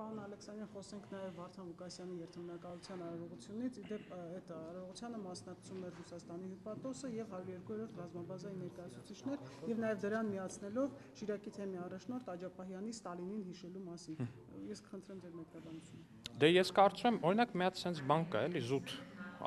Պարոն Ալեքսանյան, խոսենք նաև Վարդան Ղուկասյանի երթմնակալության արարողությունից, իդեպ այդ արարողությանը մասնակցում էր Ռուսաստանի հյուպատոսը եւ 102-րդ ռազմաբազայի ներկայացուցիչներ եւ նաև դրան միացնելով Շիրակի թեմի առաջնորդ Աջապահյանի Ստալինին հիշելու մասին։ Ես կխնդրեմ ձեր մեկնաբանությունը։ Դե ես կարծում եմ, օրինակ մի հատ sense բան կա, էլի զուտ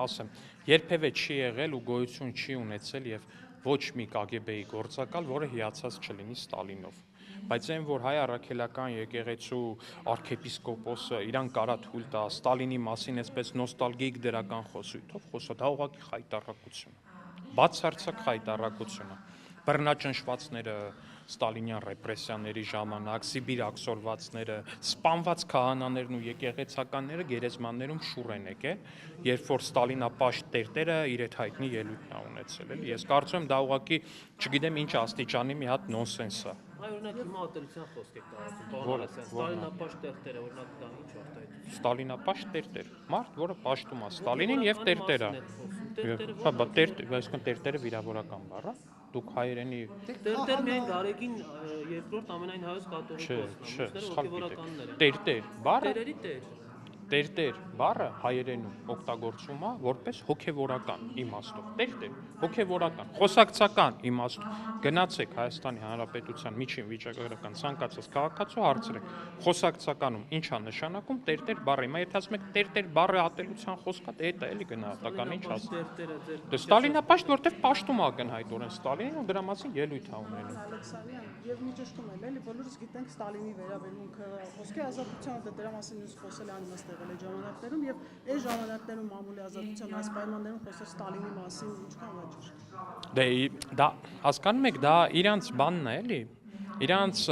ասեմ, երբևէ չի եղել ու գոյություն չի ունեցել եւ ոչ մի KGB-ի գործակալ, որը հիացած չլինի Ստալինով։ Բայց այն, որ հայ առաքելական եկեղեցու արքեպիսկոպոսը իրան կարա թույլ տա Ստալինի մասին այսպես նոստալգիկ դրական խոսույթով խոսա, դա ուղղակի խայտառակություն է։ Բացարձակ խայտառակություն է։ Բռնաճնշվածները Ստալինյան ռեպրեսիաների ժամանակ, Սիբիր աքսորվածները, սպանված քահանաներն ու եկեղեցականները գերեզմաններում շուռ են եկել, երբ որ Ստալինապաշտ տերտերը իր այդ հայտնի ելույթն է ունեցել, էլի։ Ես կարծում եմ դա ուղղակի, չգիտեմ ինչ աստիճանի մի հատ նոնսենս է։ Այ օրինակ հիմա ատելության խոսք եք տալու, Ստալինապաշտ տերտերը, օրինակ դա ինչ արտահայտություն։ Ստալինապաշտ տերտեր, մարդ, որը պաշտում է Ստալինին եւ տերտերը։ Հա, բա այսինքն տերտերը վիրավորական բառ է։ Դուք հայերենի Տերտեր միայն Գարեգին երկրորդ ամենայն հայոց կաթողիկոսն, հոգևորականները։ Տերտեր, բառը Տերերի տեր։ Տերտեր բառը հայերենում օգտագործում է որպես հոգևորական իմաստով։ Տերտեր, հոգևորական, խոսակցական իմաստով։ Գնացեք Հայաստանի Հանրապետության միջին վիճակագրական ցանկացած քաղաքացու հարցրեք։ Խոսակցականում ինչ է նշանակում տերտեր բառը։ Հիմա եթե ասում եք տերտեր բառը ատելության խոսքա, դա է էլի գնահատական ինչ ասում։ Դե Ստալինապաշտ, որտեվ պաշտում է ակնհայտորեն Ստալինին ու դրա մասին ելույթ է ունենում։ Ալեքսանյան, եւ մի ճշտում էլ էլի բոլորս գիտենք Ստալինի վերաբերմունքը խոսքի ազատությանը, դրա մասին ինձ խոսել է անիմաստ եղել այդ ժամանակներում եւ այս ժամանակներում մամուլի ազատության այս պայմաններում խոսել Ստալինի մասին ինչքան է ճիշտ։ Դե դա հասկանում եք, դա իրանց բանն է, էլի։ Իրանց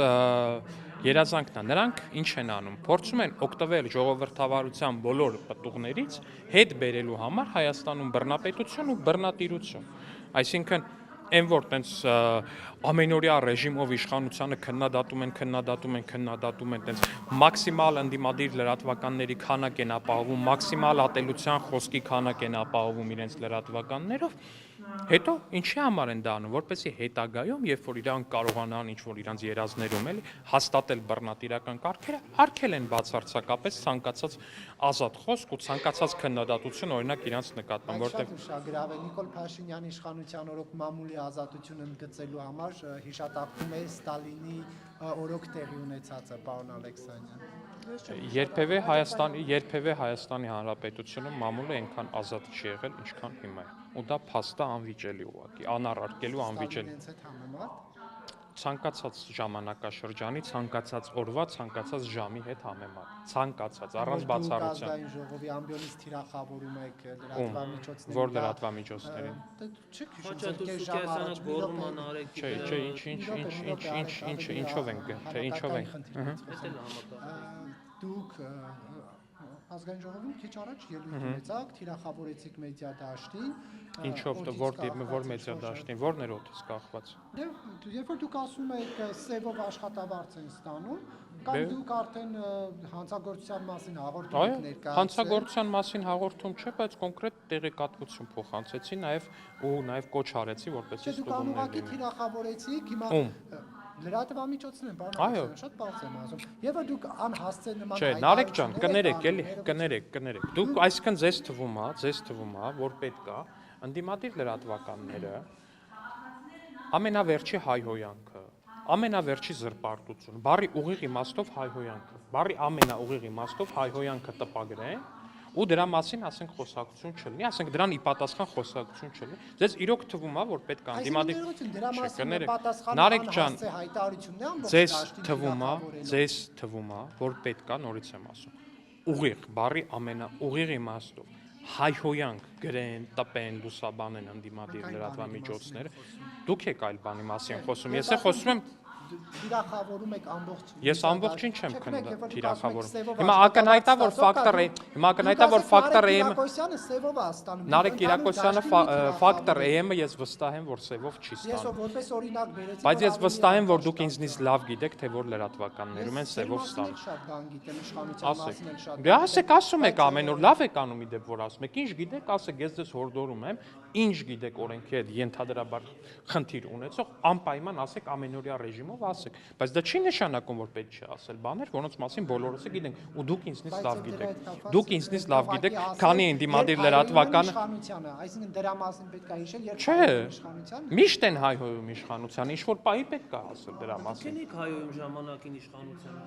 երազանքն է։ Նրանք ինչ են անում։ Փորձում են օգտվել ժողովրդավարության բոլոր պտուղներից հետ բերելու համար Հայաստանում բռնապետություն ու բռնատիրություն։ Այսինքն այն որ տենց ամենօրյա ռեժիմով իշխանությանը քննադատում են, տենց մաքսիմալ ընդդիմադիր լրատվականների քանակ են ապահովում, մաքսիմալ ատելության խոսքի քանակ են ապահովում իրենց լրատվականներով, հետո ինչի համար են դա անում, որպեսզի հետագայում, երբ որ իրանք կարողանան ինչ-որ իրանց երազներում էլի հաստատել բռնատիրական կարգերը, արգել են բացարձակապես ցանկացած ազատ խոսք ու ցանկացած քննադատություն օրինակ իրանց նկատմամբ, որտեղ ուշագրավ է Նիկոլ Փաշինյանի իշխանության օրոք մամուլի ազատությունը ընդգծելու համար հիշատակվում է Ստալինի օրոք տեղի ունեցածը, պարոն Ալեքսանյան։ Երբևէ Հայաստանի Հանրապետությունում մամուլը այնքան ազատ չի եղել, ինչքան հիմա է։ Ու դա փաստ է անվիճելի ուղղակի, անառարկելու անվիճելի։ Ցանկացած ժամանակաշրջանի, ցանկացած օրվա, ցանկացած ժամի հետ համեմատ։ Ցանկացած, առանց բացառության։ Ազգային ժողովի ամբիոնից թիրախավորում եք լրատվամիջոցներին։ Որ լրատվամիջոցներին։ Չեք հիշում, ինչով ենք, թե ինչով ենք։ Դուք ազգային ժողովում քիչ առաջ ելույթ ունեցաք, թիրախավորեցիք մեդիա դաշտին։ Ինչով, որ մեդիա դաշտին, որն էր օդից կախված։ Երբ որ դուք ասում եք սևով աշխատավարձ են ստանում, կամ դուք արդեն հանցագործության մասին հաղորդում եք ներկայացրել։ Հանցագործության մասին հաղորդում չէ, բայց կոնկրետ տեղեկատվություն փոխանցեցի, նաև կոչ արեցի, որպեսզի ստուգումներ լինի։ Դուք անուղղակի թիրախավորեցիք, հիմա լրատվամիջոցներն, պարոն, շատ բարձ եմ ասում։ Եվ դուք անհասցե նման Չէ, Նարեկ ջան, կներեք։ Դուք այսինքն ձեզ թվում է, որ պետք է ընդդիմադիր լրատվականները ամենավերջի հայհոյանքը, ամենավերջի զրպարտությունը, բառի ուղիղ իմաստով հայհոյանքը, բառի ամենաուղիղ իմաստով հայհոյանքը տպագրեն ու դրա մասին ասենք խոսակցություն չլինի, ասենք դրան ի պատասխան խոսակցություն չլինի։ Ձեզ իրոք թվում է, որ պետք է ընդդիմադիր Նարեկ ջան, ձեզ թվում է, որ պետք է, նորից եմ ասում, ուղիղ, բառի ամենաուղիղ իմաստով հայհոյանք գրեն, տպեն, լուսաբանեն ընդդիմադիր լրատվամիջոցները։ Դուք եք այլ բանի մասին խոսում։ Ես խոսում եմ թիրախավորում եք ամբողջ։ Ես ամբողջին չեմ թիրախավորում։ Հիմա ակնհայտա որ ֆակտոր EM Կիրակոսյանը սևով է ստանում։ Նարեկ Կիրակոսյանը ֆակտոր EM-ը ես վստահ եմ, որ սևով չի ստանում։ Ես որպես օրինակ բերեցի։ Բայց ես վստահ եմ, որ դուք ինձնից լավ գիտեք, թե որ լրատվականներում են սևով ստանում։ Շատ բան գիտեմ, իշխանության մասին էլ շատ։ Դե ասեք, ասում եք ամեն օր, լավ եք անում իդեպ որ ասում եք, ինչ գիտեք, ասեք, ես ձեզ հորդորում եմ, ինչ գիտեք օրենքի հետ ենթադրաբար խնդիր ունեցող, անպայման ասեք ամենօրյա ռեժիմով գալով ասեք, բայց դա չի նշանակում, որ պետք չի ասել բաներ, որոնց մասին բոլորս գիտենք, ու դուք ինձնից լավ գիտեք։ Դուք ինձնից լավ գիտեք, քանի ընդդիմադիր լրատվականը, այսինքն դրա մասին պետք է հիշել, երբ չէ, իշխանությանը։ միշտ են հայհոյում իշխանությանը, ինչ որ պահի պետք է ասել դրա մասին։ Քենիկ հայոյում ժամանակին իշխանությանը։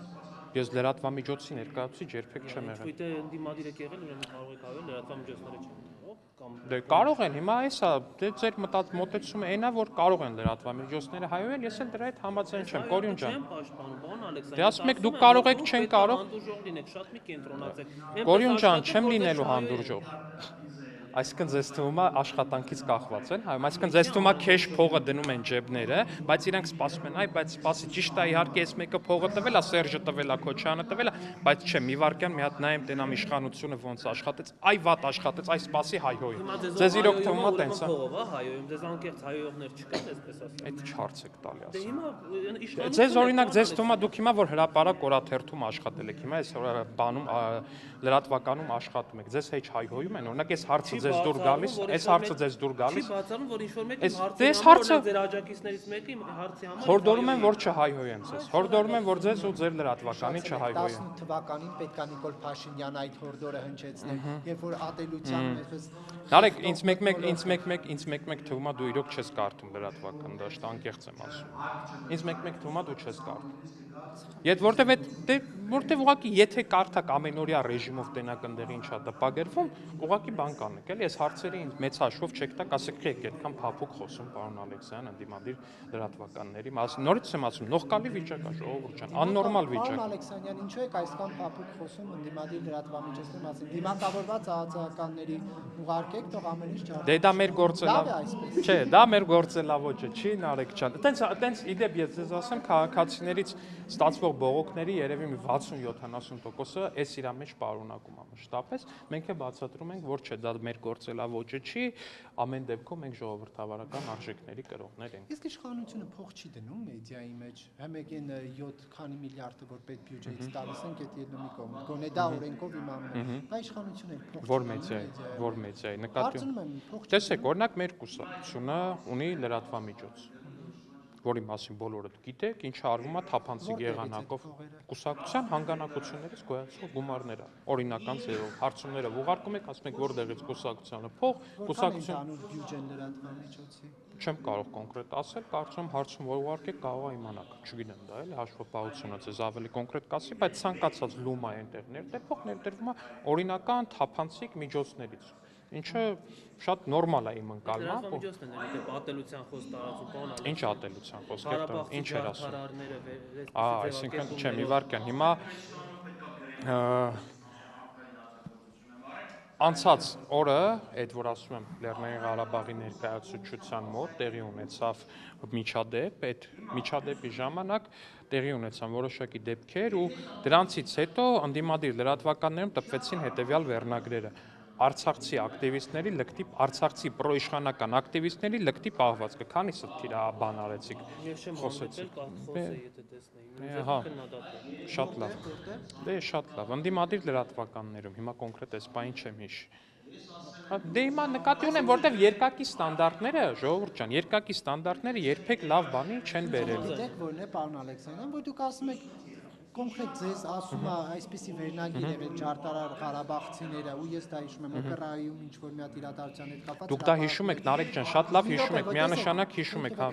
Ես լրատվամիջոցի ներկայացուցիչ երբեք չեմ եղել։ Եթե ընդդիմադիր եք եղել, ուրեմն կարող եք հայել լրատվամիջոցները չեն կարող կամ Դե կարող են, հիմա էսա, դե ձեր մոտեցումը այնա, որ կարող են լրատվամիջոցները հայոյել, ես էլ դրա հետ համաձայն չեմ, Կորյուն ջան։ Չեմ պաշտպանում, պարոն Ալեքսանդր։ Դե ասում եք, դուք կարող եք, չեն կարող։ Հանդուրժող լինեք, շատ մի կենտրոնացեք։ Կորյուն ջան, չեմ լինելու հանդուրժող։ Այսինքն ձեզ թվում է աշխատանքից կախված են, հայ, այսինքն ձեզ թվում է քեշ փողը դնում են ջեբները, բայց իրանք սպասում են, այ, բայց սպասի, ճիշտ է, իհարկե, այս մեկը փողը տվել է, Սերժը տվել է, Քոչյանը տվել է, բայց չէ, մի վարքյան մի հատ նայեմ տենամ իշխանությունը ոնց աշխատեց, այ վատ աշխատեց, այ սպասի հայհոյում։ Ձեզ իրոք թվում է տենց է։ Փողով է հայոյում, դες անկեղծ հայոյողներ չկան, այսպես ասած։ Այդ չարց եք տալի Դե ասում։ հիմա իշխանությունը Ձեզ օրինակ ձեզ թվում է դուք հիմա որ հրապարակ օրաթերթում աշխատել եք, հիմա այս բանում լրատվականում աշխատում եք, ձեզ հեչ հայհոյում են, օրինակ այս հարցը ձեզ դուր գալիս, այս հարցը ձեզ դուր գալիս։ Չի բացառում, որ ինչ-որ մեկը Այս հարցի ձեր աջակիցներից մեկի հարցի համար Հորդորում են, որ չհայհոյեն ձեզ։ Հորդորում են, որ ձեզ ու ձեր լրատվականին չհայհոյեն։ 18 թվականին պետք է Նիկոլ Փաշինյանը այդ հորդորը հնչեցներ, երբ որ ատելության այսպես Նարեկ, ինձ մեկ-մեկ թվում է դու իրոք չես կարդում լրատվական, դա անկեղծ եմ ասում։ Ինձ մեկ-մեկ թվում է դու չես կարդում։ Որտեվ ուղղակի եթե կարդակ ամենօրյա ռեժիմով տենակ ընդեղ ինչա տպագրվում, ուղղակի բան կանեք, էլի այս հարցերի ինձ մեծ հաշվով չեք տակ, ասեք եք այդքան փափուկ խոսում պարոն Ալեքսյան, ընդդիմադիր լրատվականների մասին։ Նորից եմ ասում, նողկալի վիճակ է, ժողովուրդ ջան, աննորմալ վիճակ։ Պարոն Ալեքսանյան, ինչու եք այսքան փափուկ խոսում ընդդիմադիր լրատվամիջոցների մասին։ Դիմակավորված ԱԱԾ-ականների ուղարկեք, թող ամեն ինչ ճարպ։ Դե դա մեր գործելավ։ Լավ է այսպես։ Չէ, դա մեր գործելավոճը չի, Նարեկ ջան։ Տենց իդեպ ես ձեզ ասեմ, քաղաքացիներից ստացվող բողոքների երևի մի 60-70%-ը այս իրա մեջ պարունակում է մշտապես։ Մենք է բացատրում ենք, որ չէ, դա մեր գործելավոճը չի, ամեն դեպքում մենք ժողովրդավարական արժեքների կրողներ ենք։ Իսկ իշխանությունը փող չի դնում մեդիայի մեջ։ Համեկին 7 քանի միլիարդը որ պետ բյուջեից տալիս են, դա ելնումի կողմ։ Գոնե դա օրենքով իմանում է։ Բա իշխանությունը փող Որ մեծայի նկատի։ Հարցնում եմ, փող Տեսեք, օրինակ մեր կուսակցությունը ունի լրատվամիջոց, որի մասին բոլորդ գիտեք, ինչը արվում է թափանցիկ եղանակով կուսակցության հանգանակություններից գոյացող գումարները, օրինական ձևով, հարցումները ուղարկում եք, ասում եք որտեղից կուսակցությանը փող, կուսակցություն բյուջեն լրատվամիջոցի։ Չեմ կարող կոնկրետ ասել, կարծում հարցում որ ուղարկեք կարող է իմանաք, չգիտեմ դա էլի հաշվապահությունը ձեզ ավելի կոնկրետ կասի, բայց ցանկացած լումա այնտեղ ներդրվող ներդրվում է օրինական թափանցիկ միջոցներից, ինչը շատ նորմալ է իմ ընկալմամբ։ լրատվամիջոցն է դեպի ատելության խոսք տարածում, պարոն Ալեքսանդր։ Ինչ ատելության խոսք, ինչ էր ասում։ Հարաբաղցի Այսինքն, չէ, մի վարքյան, հիմա անցած օրը, այդ որ ասում եմ Լեռնային Ղարաբաղի ներկայացուցչության մոտ տեղի ունեցավ միջադեպ, այդ միջադեպի ժամանակ տեղի ունեցան որոշակի դեպքեր ու դրանցից հետո ընդդիմադիր լրատվականներում տպվեցին հետևյալ վերնագրերը. Արցախցի ակտիվիստների լկտի արցախցի պրոիշխանական ակտիվիստների լկտի պահվածքը, քանիսը բան արեցիք, խոսեցիք։ Հա, շատ լավ։ Դե շատ լավ։ Ընդդիմադիր լրատվականներում հիմա կոնկրետ այս բանը չեմ հիշի։ Դե հիմա նկատի ունեմ, որտեվ երկակի ստանդարտները, ժողովուրդ ջան, երկակի ստանդարտները երբեք լավ բանի չեն բերելու։ Գիտեք որն է, պարոն Ալեքսանյան, որ դուք ասում եք կոնկրետ ձեզ ասում է այսպիսի վերնագիր եւ այդ ջարտարար Ղարաբաղցիները ու ես դա հիշում եմ Ուկրաինում ինչ որ մի հատ իրադարձության հետ կապված Դուք դա հիշում եք, Նարեկ ջան, շատ լավ հիշում եք, միանշանակ հիշում եք, հա։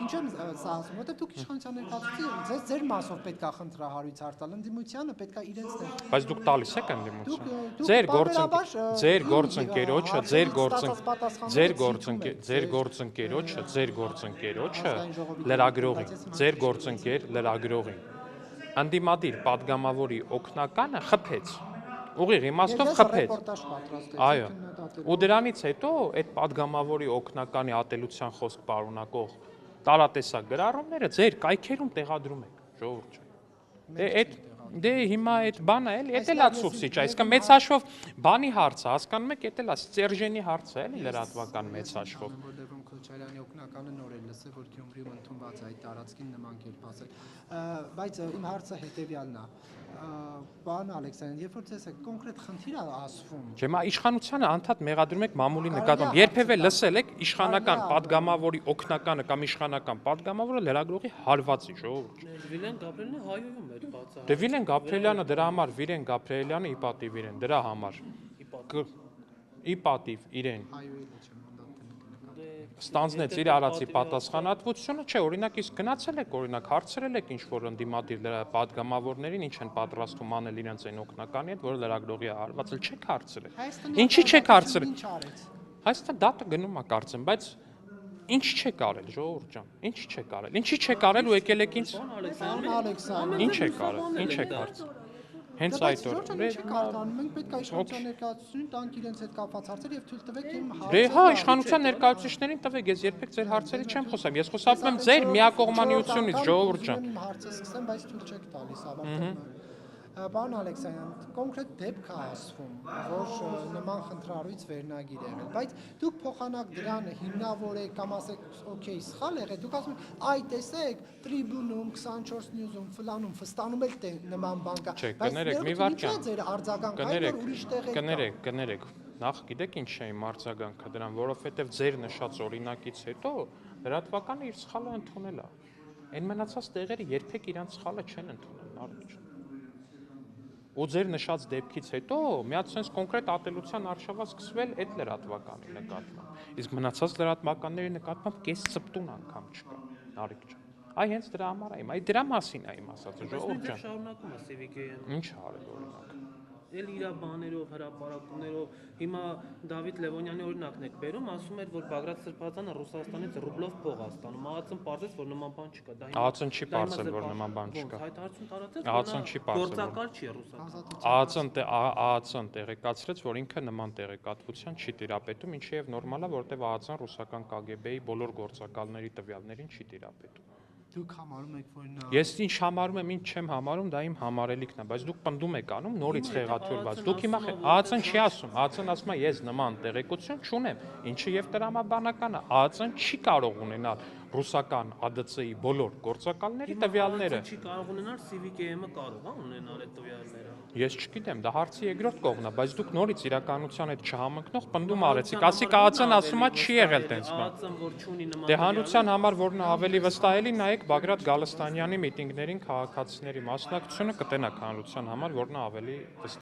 Ինչ եմ սա ասում, որտեղ դուք իշխանության ներկայացուցիչ եք, ձեր մասով պետք է խնդրահարույց արտալ, ընդդիմությանը պետք է իրենց դեր։ Բայց դուք տալիս եք ընդդիմություն։ Ձեր գործընկերոջը լրագրողին Անդիմադիր падգամավորի օգնականը խփեց։ Ուղիղ իմաստով խփեց։ Այո։ Ու դրանից հետո այդ падգամավորի օգնականի ատելության խոսք պարունակող տարատեսակ գրառումները ձեր կայքերում տեղադրում եք, ժողովուրդ ջան։ Դե հիմա այդ բանը էլի, էդ էլ ացուցիչ, այսինքն մեծ հաշվով բանի հարցը, հասկանում եք, էդ էլ է Սերժենի հարցը էլի լրատվական մեծ հաշվով։ Լևոն Քոչարյանի օգնականը նոր է լսել, որ Գյումրիում ընդունված է այդ տարածքին նման կերպ ասել։ Բայց իմ հարցը հետեւյալն է։ Պարոն Ալեքսանյան, երբ որ ցես կոնկրետ խնդիր է ասվում, Ջեմա իշխանությանը անդադ մեղադրում եք մամուլի նկատմամբ։ Երբևէ լսել եք իշխանական падգամավորի օգնականը կամ իշխանական падգամավորը լրագրողի հարվածի ժողովուրդ։ Վիլեն Գաբրիելն է հայոյում էր բացահայտ։ Դե Վիլեն Գաբրիելյանը դրա համար Վիլեն Գաբրիելյանը ի պատիվ իրեն, դրա համար։ Ի պատիվ իրեն։ Ստանձնեց իր արածի պատասխանատվությունը, չէ, օրինակ իսկ գնացել եք, օրինակ հարցրել եք ինչ որ ընդդիմադիր падգամավորներին ինչ են պատրաստում անել իրենց այն օգնականի հետ, որը լրագրողի հարվածել չեք հարցրել։ Ինչի չեք հարցրել։ Ինչ արեց։ Հայաստան դատը գնում է կարծեմ, բայց ինչ չեք արել, ժողովուրդ ջան, ինչ չեք արել։ Ինչի չեք արել ու եկել եք ինձ։ Պարոն Ալեքսանյան, Ինչ եք արել, ինչ եք հարցրել։ Հենց այդ Ժորժ չի կարտանում, մենք պետք է իշխանության ներկայացուցիչին տանք իրենց հետ կապված հարցեր եւ թույլ տվեք իմ Դե հա, իշխանության ներկայացուցիչներին տվեք, ես երբեք ձեր հարցերի չեմ խոսում, ես խոսում եմ ձեր միակողմանիությունից, ժողովուրդ ջան։ Հարցը սկսեմ, բայց թույլ չեք տալիս ավարտել։ Պարոն Ալեքսանյան, կոնկրետ դեպք է ասվում, որ նման խնդրարույց վերնագիր եղել, բայց դուք փոխանակ դրան հիմնավորեք կամ ասեք, օքեյ, սխալ եղել, դուք ասում եք, այ տեսեք, տրիբունում, 24 նյուզում, ֆլանում, ֆստանում էլ նման բան կա, Չէ, կներեք, մի վարքյան։ ձեր արձագանքը, այն որ ուրիշ տեղ է։ Կներեք։ Նախ գիտեք ինչ է իմ արձագանքը դրան, որովհետև ձեր նշած օրինակից հետո լրատվականը իր սխալը ընդունել է։ Այն մնացած տեղերը երբեք իրանց սխալը չեն ընդունել, Նարեկ ջան։ Ու ձեր նշած դեպքից հետո միած sense կոնկրետ ատելության արշավը սկսվել այդ լրատվականի նկատմամբ։ Իսկ մնացած լրատվականների նկատմամբ կես ծպտուն անգամ չկա, Նարեկ ջան։ Այ հենց դրա համար է, այ դրա մասին է իմ ասածը, ժողովուրդ ջան։ Շարունակում է Civic-ը։ Ինչ արել օրինակ։ Էլ իր բաներով, հրապարակումներով, հիմա Դավիթ Լևոնյանի օրինակն եք բերում, ասում էր, որ Բագրատ Սրբազանը Ռուսաստանից ռուբլով փող է ստանում։ ԱԱՑ-ն պարզեց, որ նման բան չկա։ ԱԱՑ-ն չի պարզել, որ նման բան չկա։ Այդ հարցում տարածեց, ԱԱՑ-ն չի պարզել, գործակալ չի Ռուսաստանը։ ԱԱՑ-ն տեղեկացրեց, որ ինքը նման տեղեկատվության չի տիրապետում, ինչը եւ նորմալ է, որովհետեւ ԱԱՑ-ն ռուսական KGB-ի բոլոր գործակալների տվյալներին չի տիրապետում։ Դուք համարում եք, որ նա Ես ինչ համարում եմ, ինչ չեմ համարում, դա իմ համարելիքն է, բայց դուք պնդում եք անում նորից խեղաթյուրված։ Դուք հիմա ԱԱՑ-ն չի ասում, ԱԱՑ-ն ասում է ես նման տեղեկություն չունեմ, ինչը եւ տրամաբանական է։ ԱԱՑ-ն չի կարող ունենալ ռուսական ԱԴՑ-ի բոլոր գործակալների տվյալները։ Չի կարող ունենալ Civic-ը կարող է ունենալ այդ տվյալները։ Ես չգիտեմ, դա հարցի երկրորդ կողմն է, բայց դուք նորից իրականության հետ չհամընկնող պնդում արեցիք, ասիք ԱԱՑ-ն ասում է չի եղել տենց բան։ ԱԱՑ-ն որ չունի նման Դե հանրության համար որն ավելի վստահելի նայեք Բագրատ Գալստանյանի միտինգներին քաղաքացիների մասնակցությունը կտենաք հանրության համար որն ավելի